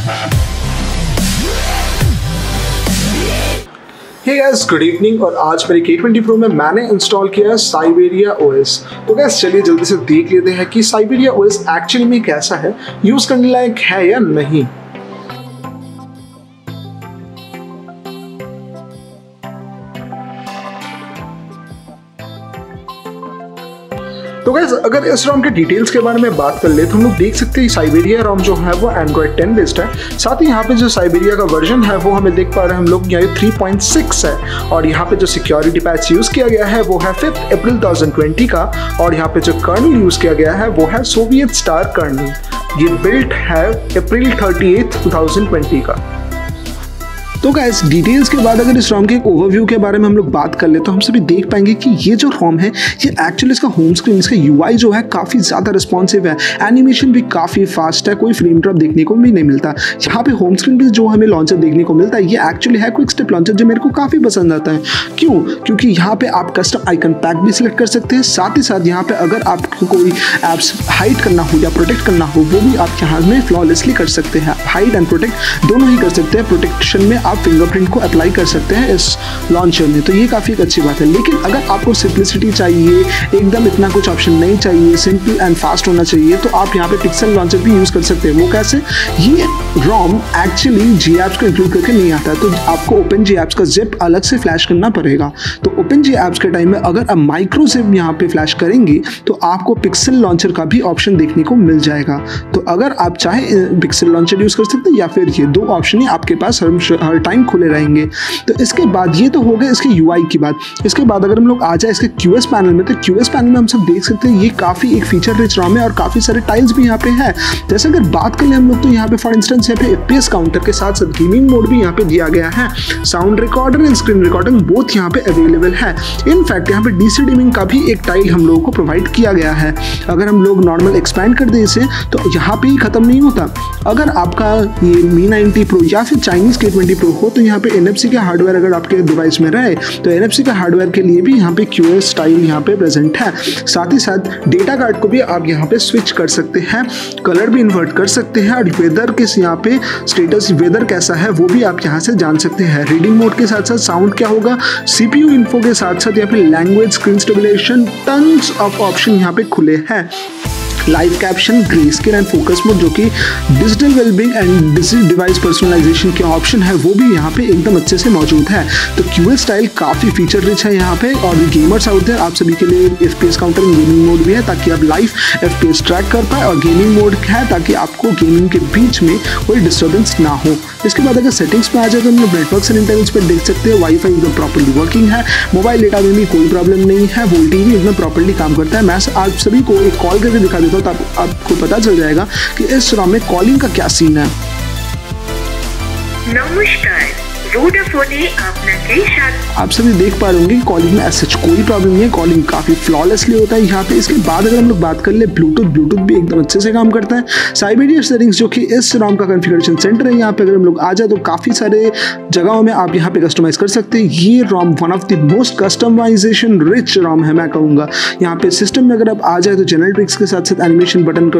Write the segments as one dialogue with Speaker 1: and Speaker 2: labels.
Speaker 1: Hey guys, good evening. और आज मेरे K20 Pro में मैंने इंस्टॉल किया है साइबेरिया OS। तो गाइस चलिए जल्दी से देख लेते हैं कि साइबेरिया OS एक्चुअली में कैसा है, यूज करने लायक है या नहीं। तो गाइस अगर इस ROM के डिटेल्स के बारे में बात कर ले तो हम लोग देख सकते हैं साइबेरिया ROM जो है वो Android 10 बेस्ड है। साथ ही यहाँ पे जो साइबेरिया का वर्जन है वो हमें देख पा रहे हैं हम लोग यहाँ 3.6 है। और यहाँ पे जो सिक्योरिटी पैच यूज किया गया है वो है 5 अप्रैल 2020 का। और यहाँ पे जो कर्नल यूज किया गया है वो है सोवियत स्टार कर्नल। ये बिल्ट है अप्रैल 30 2020 का। तो गाइस डिटेल्स के बाद अगर इस ROM के एक ओवरव्यू के बारे में हम लोग बात कर ले तो हम सभी देख पाएंगे कि ये जो ROM है ये एक्चुअली इसका होम स्क्रीन, इसका UI जो है काफ़ी ज़्यादा रिस्पॉन्सिव है, एनिमेशन भी काफ़ी फास्ट है, कोई फ्रेम ड्रॉप देखने को भी नहीं मिलता। यहाँ पे होम स्क्रीन पे जो हमें लॉन्चर देखने को मिलता है ये एक्चुअली है क्विक स्टेप लॉन्चर, जो मेरे को काफ़ी पसंद आता है। क्यों? क्योंकि यहाँ पे आप कस्टम आइकन पैक भी सिलेक्ट कर सकते हैं। साथ ही साथ यहाँ पे अगर आपको कोई एप्स हाइड करना हो या प्रोटेक्ट करना हो वो भी आप यहाँ में फ्लॉलेसली कर सकते हैं। हाइड एंड प्रोटेक्ट दोनों ही कर सकते हैं। प्रोटेक्शन में आप फिंगरप्रिंट को अप्लाई कर सकते हैं इस लॉन्चर में, तो ये काफ़ी एक अच्छी बात है। लेकिन अगर आपको सिंपलिसिटी चाहिए, एकदम इतना कुछ ऑप्शन नहीं चाहिए, सिंपल एंड फास्ट होना चाहिए, तो आप यहाँ पे पिक्सल लॉन्चर भी यूज़ कर सकते हैं। वो कैसे? ये ROM एक्चुअली GApps को इंक्लूड करके नहीं आता है, तो आपको OpenGApps का जिप अलग से फ्लैश करना पड़ेगा। तो OpenGApps के टाइम में अगर आप माइक्रो जिप यहाँ पे फ्लैश करेंगे तो आपको पिक्सल लॉन्चर का भी ऑप्शन देखने को मिल जाएगा। तो अगर आप चाहें पिक्सल लॉन्चर यूज़ कर सकते हैं या फिर ये दो ऑप्शन ही आपके पास हर टाइम खुले रहेंगे। तो इसके बाद ये तो हो गए इसके UI की बात। इसके बाद अगर हम लोग आ जाए इसके QS पैनल में, तो QS पैनल में हम सब देख सकते हैं ये काफ़ी एक फीचर रिच ROM है और काफ़ी सारे टाइल्स भी यहाँ पे है। जैसे अगर बात करें हम लोग तो यहाँ पे फॉर इंस्टेंस यहाँ पे FPS काउंटर के साथ साथ गेमिंग मोड भी यहाँ पे दिया गया है। Sound recorder and screen recording both यहाँ पे अवेलेबल है। इनफैक्ट यहाँ पे DC डिमिंग का भी एक टाइल हम लोगों को प्रोवाइड किया गया है। अगर हम लोग नॉर्मल एक्सपैंड कर दें इसे तो यहाँ पे ही खत्म नहीं होता। अगर आपका ये Mi 90 Pro या फिर चाइनीज K20 Pro हो तो यहाँ पे NFC का हार्डवेयर अगर आपके डिवाइस में रहे तो NFC का हार्डवेयर के लिए भी यहाँ पे QS स्टाइल यहाँ पे प्रेजेंट है। साथ ही साथ डेटा कार्ड को भी आप यहाँ पे स्विच कर सकते हैं, कलर भी इन्वर्ट कर सकते हैं और वेदर के यहाँ पे स्टेटस वेदर कैसा है वो भी आप यहाँ से जान सकते हैं। रीडिंग मोड के साथ साथ साउंड क्या होगा, CPU इन्फो के साथ साथ यहाँ पे language, screen stabilisation, tons of option यहाँ पे खुले हैं। Live caption, grey scale and focus mode जो कि digital wellbeing and digital device personalisation के ऑप्शन है वो भी यहाँ पे एकदम अच्छे से मौजूद है। तो QS स्टाइल काफ़ी फीचर रिच है यहाँ पे। और गेमर्स आउट देयर आप सभी के लिए FPS काउंटर गेमिंग मोड भी है ताकि आप लाइव FPS ट्रैक कर पाए, और गेमिंग मोड है ताकि आपको गेमिंग के बीच में कोई डिस्टर्बेंस ना हो। इसके बाद अगर सेटिंग्स में आ जाए तो हम लोग नेटवर्क एंड इंटरनेट पर देख सकते हैं वाईफाई एकदम प्रॉपरली वर्किंग है, मोबाइल डेटा में भी कोई प्रॉब्लम नहीं है, वोल्टेज भी एकदम प्रॉपरली काम करता है। मैं आप सभी को एक कॉल करके दिखा देता हूँ तो आपको पता चल जाएगा कि इस ROM में कॉलिंग का क्या सीन है।
Speaker 2: नमस्कार, वोडाफोने आपके साथ।
Speaker 1: आप सभी देख पा रहे होंगे कॉलिंग में ऐसा कोई प्रॉब्लम नहीं है, कॉलिंग काफ़ी फ्लॉलेसली होता है यहाँ पे। इसके बाद अगर हम लोग बात कर ले ब्लूटूथ भी एकदम अच्छे से काम करता है। साइबेरिया सेटिंग्स जो कि इस ROM का कॉन्फ़िगरेशन सेंटर है, यहाँ पे अगर हम लोग आ जाए तो काफ़ी सारे जगहों में आप यहाँ पे कस्टमाइज़ कर सकते हैं। ये ROM one of the most customisation rich ROM है मैं कहूँगा। यहाँ पे सिस्टम में अगर आप आ जाए तो जनरल ट्रिक्स के साथ साथ एनिमेशन बटन,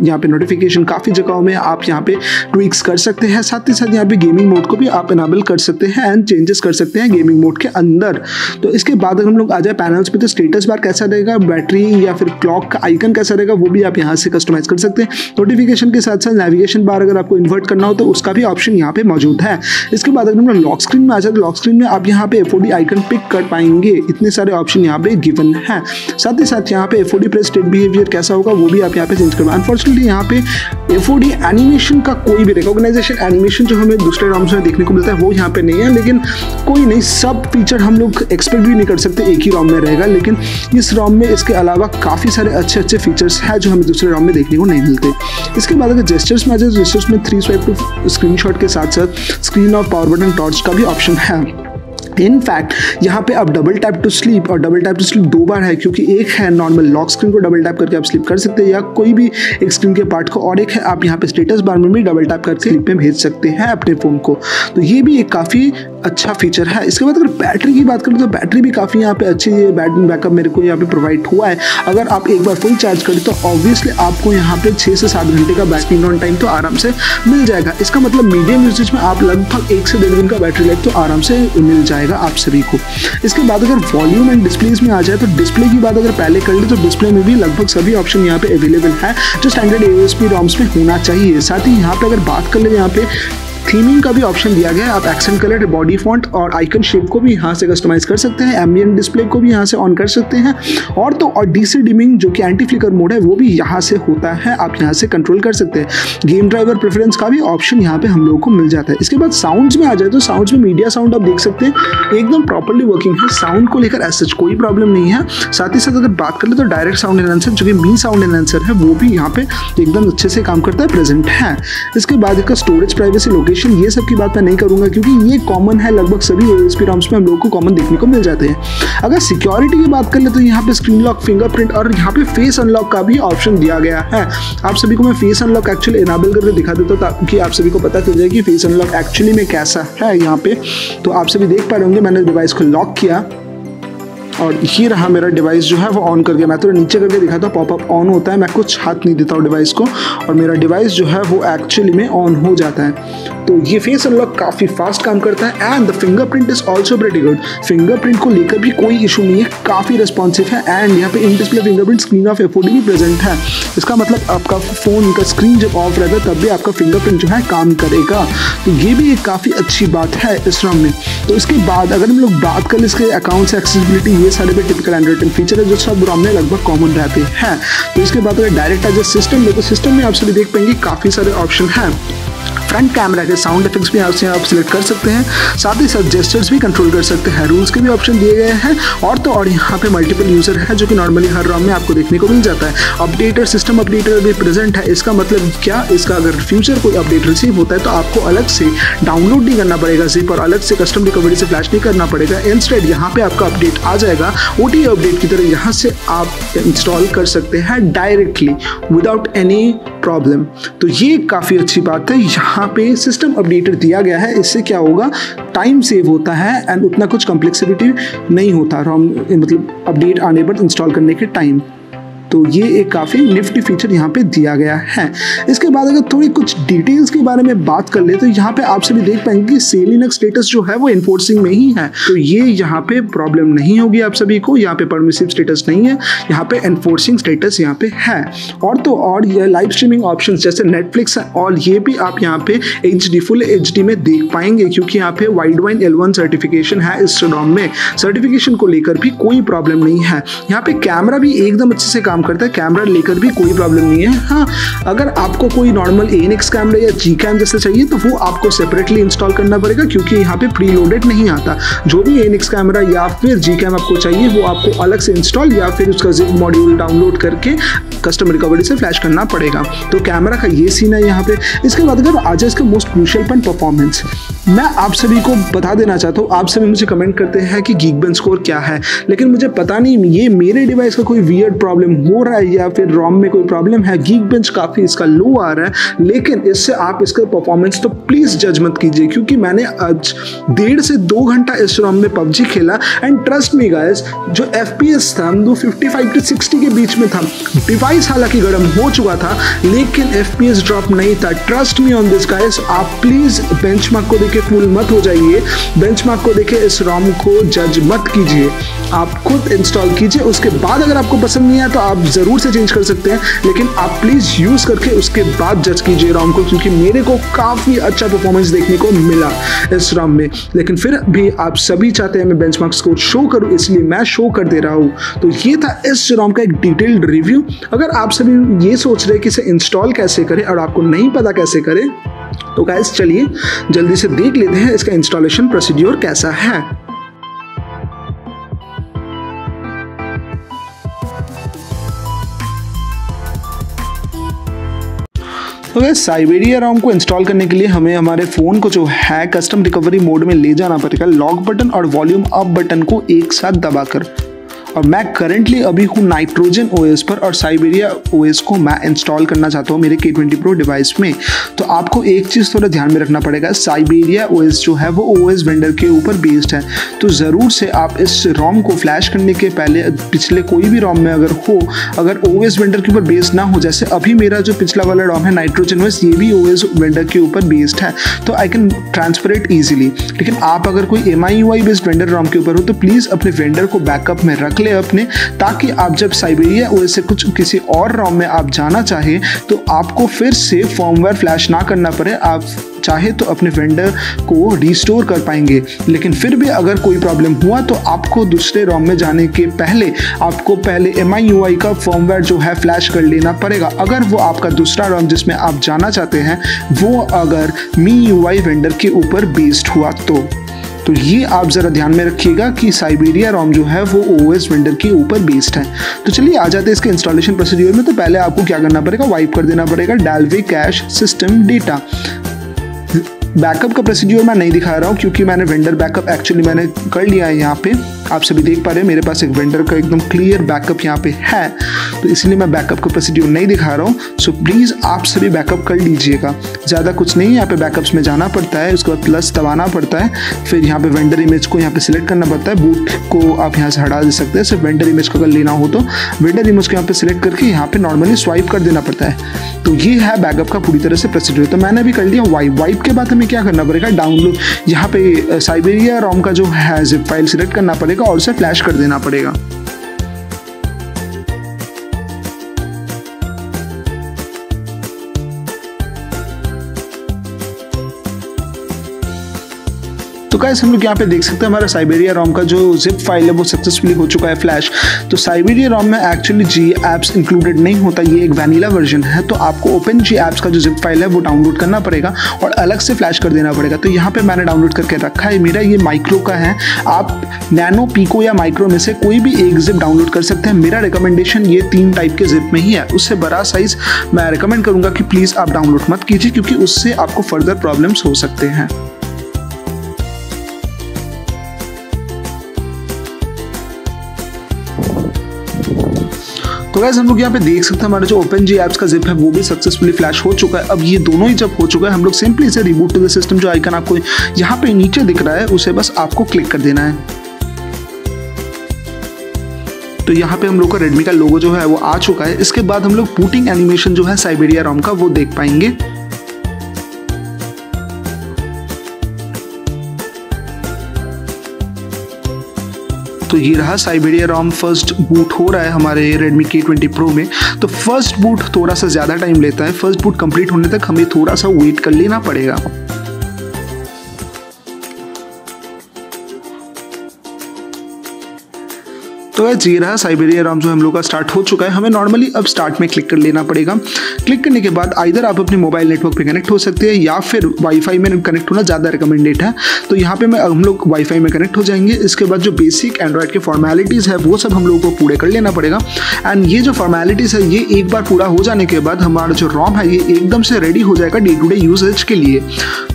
Speaker 1: यहाँ पे नोटिफिकेशन, काफ़ी जगहों में आप यहाँ पे ट्विक्स कर सकते हैं। साथ ही साथ यहाँ पे गेमिंग मोड को भी आप इनेबल कर सकते हैं एंड चेंजेस कर सकते हैं गेमिंग मोड के अंदर। तो इसके बाद अगर हम लोग आ जाए पैनल्स पे तो स्टेटस बार कैसा रहेगा, बैटरी या फिर क्लॉक का आइकन कैसा रहेगा वो भी आप यहाँ से कस्टमाइज कर सकते हैं। नोटिफिकेशन के साथ साथ नेविगेशन बार अगर आपको इन्वर्ट करना हो तो उसका भी ऑप्शन यहाँ पे मौजूद है। इसके बाद अगर हम लोग लॉक स्क्रीन में आ जाए तो लॉक स्क्रीन में आप यहाँ पे FOD आइकन पिक कर पाएंगे। इतने सारे ऑप्शन यहाँ पे गिवन है। साथ ही साथ यहाँ पे FOD प्रेस स्टेट बिहेवियर कैसा होगा वो भी आप यहाँ पे चेंज करवा। अनफॉर्चुनेटली यहाँ पे FOD एनिमेशन का कोई भी रिकॉग्नाइजेशन एनिमेशन जो हमें दूसरे ROMs में देखने को मिलता है वो यहाँ पे नहीं है, लेकिन कोई नहीं, सब फीचर हम लोग एक्सपेक्ट भी नहीं कर सकते एक ही ROM में रहेगा। लेकिन इस ROM में इसके अलावा काफ़ी सारे अच्छे फीचर्स हैं जो हमें दूसरे ROM में देखने को नहीं मिलते। इसके बाद अगर जेस्चर्स में आ जाए, जेस्चर्स में 3 स्वाइप टू स्क्रीनशॉट के साथ साथ स्क्रीन और पावर बटन टॉर्च का भी ऑप्शन है। इनफैक्ट यहाँ पे आप डबल टैप टू स्लीप, और डबल टैप टू स्लीप 2 बार है, क्योंकि एक है नॉर्मल लॉक स्क्रीन को डबल टैप करके आप स्लीप कर सकते हैं या कोई भी एक स्क्रीन के पार्ट को, और एक है आप यहाँ पे स्टेटस बार में भी डबल टैप करके स्लीप में भेज सकते हैं अपने फ़ोन को। तो ये भी एक काफ़ी अच्छा फीचर है। इसके बाद अगर बैटरी की बात करें तो बैटरी भी काफ़ी यहाँ पे अच्छी बैकअप मेरे को यहाँ पे प्रोवाइड हुआ है। अगर आप एक बार फुल चार्ज करें तो ऑब्वियसली आपको यहाँ पे 6 से 7 घंटे का बैटरी ऑन टाइम तो आराम से मिल जाएगा। इसका मतलब मीडियम यूसेज में आप लगभग 1 से 1.5 दिन का बैटरी लाइफ तो आराम से मिल जाएगा आप सभी को। इसके बाद अगर वॉल्यूम एंड डिस्प्लेस में आ जाए तो डिस्प्ले की बात अगर पहले कर ले तो डिस्प्ले में भी लगभग सभी ऑप्शन यहाँ पे अवेलेबल है जो स्टैंडर्ड AOSP ROMs में होना चाहिए। साथ ही यहाँ पे अगर बात कर ले यहाँ पे थीमिंग का भी ऑप्शन दिया गया है। आप एक्सेंट कलर, बॉडी फॉन्ट और आइकन शेप को भी यहाँ से कस्टमाइज कर सकते हैं। एम्बिएंट डिस्प्ले को भी यहाँ से ऑन कर सकते हैं, और डीसी डिमिंग जो कि एंटी फ्लिकर मोड है वो भी यहाँ से होता है, आप यहाँ से कंट्रोल कर सकते हैं। गेम ड्राइवर प्रेफरेंस का भी ऑप्शन यहाँ पे हम लोगों को मिल जाता है। इसके बाद साउंड्स में आ जाए तो साउंड्स में मीडिया साउंड आप देख सकते हैं एकदम प्रॉपर्ली वर्किंग है। साउंड को लेकर ऐसा कोई प्रॉब्लम नहीं है। साथ ही साथ अगर बात कर ले तो डायरेक्ट साउंड एनहांसर जो कि मी साउंड एनहांसर है वो भी यहाँ पे एकदम अच्छे से काम करता है, प्रेजेंट है। इसके बाद इसका स्टोरेज, प्राइवेसी, लोकेशन, ये सब की बात मैं नहीं करूंगा क्योंकि ये कॉमन है, लगभग सभी AOSP ROMs में हम लोगों को कॉमन देखने को मिल जाते हैं। अगर सिक्योरिटी की बात कर ले तो यहाँ पे स्क्रीन लॉक, फिंगरप्रिंट और यहाँ पे फेस अनलॉक का भी ऑप्शन दिया गया है। आप सभी को मैं फेस अनलॉक एक्चुअली इनेबल करके दिखा देता हूँ ताकि आप सभी को पता चल जाए कि फेस अनलॉक एक्चुअली में कैसा है। यहाँ पे तो आप सभी देख पा रहे होंगे मैंने डिवाइस को लॉक किया और ये रहा मेरा डिवाइस जो है वो ऑन कर गया। मैं तो नीचे करके दिखाता हूँ, पॉपअप ऑन होता है, मैं कुछ हाथ नहीं देता हूँ डिवाइस को और मेरा डिवाइस जो है वो एक्चुअली में ऑन हो जाता है। तो ये फेस अनलॉक काफ़ी फास्ट काम करता है and the fingerprint is also pretty good. Fingerprint को लेकर भी कोई इशू नहीं है, काफ़ी रिस्पॉन्सिव है एंड यहाँ पे in display fingerprint screen of FOD भी प्रेजेंट है। इसका मतलब आपका फ़ोन का स्क्रीन जब ऑफ रहता है तब भी आपका फिंगरप्रिंट जो है काम करेगा। तो ये भी एक काफ़ी अच्छी बात है इस ROM में। तो इसके बाद अगर हम लोग बात करें इसके अकाउंट्स, एक्सेसिबिलिटी, ये सारे भी टिपिकल एंड्रॉइड 10 फीचर है जो सब ROM में लगभग कॉमन रहते हैं। तो इसके बाद अगर डायरेक्ट एज ए सिस्टम में तो सिस्टम में आप सभी देख पाएंगे काफ़ी सारे ऑप्शन हैं। फ्रंट कैमरा के साउंड इफेक्ट्स भी आपसे आप सिलेक्ट कर सकते हैं, साथ ही साथ जेस्चर्स भी कंट्रोल कर सकते हैं। रूल्स के भी ऑप्शन दिए गए हैं और यहाँ पे मल्टीपल यूजर है जो कि नॉर्मली हर ROM में आपको देखने को मिल जाता है। अपडेटर, सिस्टम अपडेटर भी प्रेजेंट है। इसका मतलब क्या, इसका अगर फ्यूचर कोई अपडेट रिसीव होता है तो आपको अलग से डाउनलोड नहीं करना पड़ेगा जिप और अलग से कस्टम रिकवरी से फ्लैश नहीं करना पड़ेगा। इंस्टेड यहाँ पे आपका अपडेट आ जाएगा OTA अपडेट की तरह, यहाँ से आप इंस्टॉल कर सकते हैं डायरेक्टली विदाउट एनी प्रॉब्लम। तो ये काफ़ी अच्छी बात है। यहाँ पे सिस्टम अपडेटर दिया गया है, इससे क्या होगा, टाइम सेव होता है एंड उतना कुछ कॉम्प्लेक्सिटी नहीं होता ROM मतलब अपडेट आने पर इंस्टॉल करने के टाइम। तो ये एक काफ़ी निफ्टी फीचर यहाँ पे दिया गया है। इसके बाद अगर थोड़ी कुछ डिटेल्स के बारे में बात कर ले तो यहाँ पे आप सभी देख पाएंगे कि सेलिनक्स स्टेटस जो है वो इन्फोर्सिंग में ही है, तो ये यहाँ पे प्रॉब्लम नहीं होगी आप सभी को। यहाँ पे परमिसिव स्टेटस नहीं है, यहाँ पे एनफोर्सिंग स्टेटस यहाँ पे है। और ये लाइव स्ट्रीमिंग ऑप्शन जैसे नेटफ्लिक्स और ये भी आप यहाँ पे HD फुल HD में देख पाएंगे क्योंकि यहाँ पे वाइडवाइन L1 सर्टिफिकेशन है इस ROM में। सर्टिफिकेशन को लेकर भी कोई प्रॉब्लम नहीं है। यहाँ पे कैमरा भी एकदम अच्छे से करता है, कैमरा लेकर भी कोई प्रॉब्लम नहीं है। हाँ, अगर आपको कोई नॉर्मल ANX कैमरा या Gcam जैसे चाहिए तो वो आपको सेपरेटली इंस्टॉल करना पड़ेगा क्योंकि यहाँ पे प्री लोडेड नहीं आता। जो भी ANX कैमरा या फिर Gcam आपको चाहिए वो आपको अलग से इंस्टॉल या फिर उसका जिप मॉड्यूल डाउनलोड करके कस्टम रिकवरी से फ्लैश करना पड़ेगा। तो कैमरा का ये सीन है यहाँ पे। इसके बाद अगर आ जाए इसका मोस्ट क्रूशियल पॉइंट परफॉर्मेंस, मैं आप सभी को बता देना चाहता हूँ। आप सभी मुझे कमेंट करते हैं कि Geekbench स्कोर क्या है, लेकिन मुझे पता नहीं ये मेरे डिवाइस का कोई वियर्ड प्रॉब्लम हो रहा है या फिर ROM में कोई प्रॉब्लम है। Geekbench काफ़ी इसका लो आ रहा है, लेकिन इससे आप इसका परफॉर्मेंस तो प्लीज़ जज मत कीजिए क्योंकि मैंने आज 1.5 से 2 घंटा इस ROM में PUBG खेला एंड ट्रस्ट मी गाइस, जो FPS था वो 55 से 60 के बीच में था। डिवाइस हालांकि गर्म हो चुका था लेकिन FPS ड्रॉप नहीं था। Trust me on this guys, आप प्लीज़ बेंचमार्क को देखे फूल मत हो जाइए। बेंचमार्क को देखे इस ROM को जज मत कीजिए, आप खुद इंस्टॉल कीजिए। उसके बाद अगर आपको पसंद नहीं आया तो आप ज़रूर से चेंज कर सकते हैं, लेकिन आप प्लीज़ यूज़ करके उसके बाद जज कीजिए ROM को क्योंकि मेरे को काफ़ी अच्छा परफॉर्मेंस देखने को मिला इस ROM में। लेकिन फिर भी आप सभी चाहते हैं मैं बेंचमार्क स्कोर शो करूँ, इसलिए मैं शो कर दे रहा हूँ। तो ये था इस ROM का एक डिटेल्ड रिव्यू। अगर आप सभी ये सोच रहे हैं कि इसे इंस्टॉल कैसे करें और आपको नहीं पता कैसे करें तो गाइस चलिए जल्दी से देख लेते हैं इसका इंस्टॉलेशन प्रोसीड्योर कैसा है। तो गाइस साइबेरिया रोम को इंस्टॉल करने के लिए हमें हमारे फ़ोन को जो है कस्टम रिकवरी मोड में ले जाना पड़ेगा। लॉक बटन और वॉल्यूम अप बटन को एक साथ दबाकर। और मैं करंटली अभी हूँ नाइट्रोजन ओएस पर और साइबेरिया ओएस को मैं इंस्टॉल करना चाहता हूँ मेरे K20 Pro डिवाइस में। तो आपको एक चीज़ थोड़ा ध्यान में रखना पड़ेगा, साइबेरिया ओएस जो है वो ओएस वेंडर के ऊपर बेस्ड है। तो ज़रूर से आप इस रोम को फ्लैश करने के पहले पिछले कोई भी रोम में अगर ओएस वेंडर के ऊपर बेस्ड ना हो, जैसे अभी मेरा जो पिछला वाला रोम है नाइट्रोजन ओएस, ये भी ओएस वेंडर के ऊपर बेस्ड है, तो I can transfer it easily. लेकिन आप अगर कोई MIUI बेस्ड वेंडर रोम के ऊपर हो तो प्लीज़ अपने वेंडर को बैकअप में रख ले अपने, ताकि आप जब साइबेरिया ओएस से कुछ किसी और रोम में आप जाना चाहें तो आपको फिर से फर्मवेयर फ्लैश ना करना पड़े। आप चाहे तो अपने वेंडर को रिस्टोर कर पाएंगे, लेकिन फिर भी अगर कोई प्रॉब्लम हुआ तो आपको दूसरे रोम में जाने के पहले आपको पहले MIUI का फर्मवेयर जो है फ्लैश कर लेना पड़ेगा। अगर वो आपका दूसरा रोम जिसमें आप जाना चाहते हैं वो अगर MIUI वेंडर के ऊपर बेस्ड हुआ तो ये आप ज़रा ध्यान में रखिएगा कि साइबेरिया रोम जो है वो ओएस वेंडर के ऊपर बेस्ड है। तो चलिए आ जाते हैं इसके इंस्टॉलेशन प्रोसीड्यूर में। तो पहले आपको क्या करना पड़ेगा, वाइप कर देना पड़ेगा Dalvik cash system data. Backup का प्रोसीड्यूर मैं नहीं दिखा रहा हूँ क्योंकि मैंने वेंडर बैकअप एक्चुअली मैंने कर लिया है। यहाँ पे आप सभी देख पा रहे हैं मेरे पास एक वेंडर का एकदम क्लियर बैकअप यहाँ पे है, तो इसलिए मैं बैकअप का प्रोसीड्यूर नहीं दिखा रहा हूँ। सो प्लीज़ आप सभी बैकअप कर लीजिएगा, ज़्यादा कुछ नहीं है। यहाँ पे बैकअप्स में जाना पड़ता है, उसके बाद प्लस दबाना पड़ता है, फिर यहाँ पे वेंडर इमेज को यहाँ पे सिलेक्ट करना पड़ता है। बूट को आप यहाँ से हटा दे सकते हैं, सिर्फ वेंडर इमेज को अगर लेना हो तो वेंडर इमेज को यहाँ पे सिलेक्ट करके यहाँ पे नॉर्मली स्वाइप कर देना पड़ता है। तो ये है बैकअप का पूरी तरह से प्रोसीड्यूर। तो मैंने भी कर लिया वाइप के बाद हमें क्या करना पड़ेगा, डाउनलोड यहाँ पे साइबेरिया रोम का जो है जिप फाइल सिलेक्ट करना पड़ेगा और उसे फ्लैश कर देना पड़ेगा। तो गाइस हम लोग यहाँ पे देख सकते हैं हमारा साइबेरिया रोम का जो जिप फाइल है वो सक्सेसफुली हो चुका है फ्लैश। तो साइबेरिया रोम में एक्चुअली GApps इंक्लूडेड नहीं होता, ये एक वैनिला वर्जन है। तो आपको OpenGApps का जो जिप फाइल है वो डाउनलोड करना पड़ेगा और अलग से फ्लैश कर देना पड़ेगा। तो यहाँ पे मैंने डाउनलोड करके रखा है, मेरा ये माइक्रो का है। आप नैनो, पिको या माइक्रो में से कोई भी एक जिप डाउनलोड कर सकते हैं। मेरा रिकमेंडेशन ये 3 टाइप के जिप में ही है, उससे बड़ा साइज मैं रिकमेंड करूँगा कि प्लीज़ आप डाउनलोड मत कीजिए क्योंकि उससे आपको फर्दर प्रॉब्लम्स हो सकते हैं। तो गाइस हम लोग यहाँ पे देख सकते हैं हमारा जो OpenGApps का जिप है वो भी सक्सेसफुली फ्लैश हो चुका है। अब ये दोनों ही जब हो चुका है हम लोग सिंपली इसे रिबूट टू द सिस्टम जो आइकन आपको यहाँ पे नीचे दिख रहा है उसे बस आपको क्लिक कर देना है। तो यहाँ पे हम लोग का रेडमी का लोगो जो है वो आ चुका है। इसके बाद हम लोग बूटिंग एनिमेशन जो है साइबेरिया रोम का वो देख पाएंगे। तो ये रहा साइबेरिया रोम फर्स्ट बूट हो रहा है हमारे रेडमी K20 Pro में। तो फर्स्ट बूट थोड़ा सा ज़्यादा टाइम लेता है, फर्स्ट बूट कंप्लीट होने तक हमें थोड़ा सा वेट कर लेना पड़ेगा। तो ये रहा साइबेरिया रोम जो हम लोग का स्टार्ट हो चुका है। हमें नॉर्मली अब स्टार्ट में क्लिक कर लेना पड़ेगा। क्लिक करने के बाद आइदर आप अपने मोबाइल नेटवर्क पे कनेक्ट हो सकते हैं या फिर वाईफाई में कनेक्ट होना ज़्यादा रिकमेंडेड है। तो यहाँ पे हम लोग वाईफाई में कनेक्ट हो जाएंगे। इसके बाद जो बेसिक एंड्रॉयड के फॉर्मेलिटीज़ है वो सब हम लोगों को पूरे कर लेना पड़ेगा। एंड ये जो फॉर्मेलिटीज़ है ये एक बार पूरा हो जाने के बाद हमारा जो रोम है ये एकदम से रेडी हो जाएगा डे टू डे यूजेज के लिए।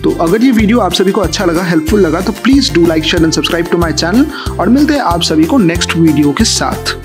Speaker 1: तो अगर ये वीडियो आप सभी को अच्छा लगा, हेल्पफुल लगा तो please do like, share and subscribe to my channel और मिलते हैं आप सभी को नेक्स्ट वीडियो के साथ।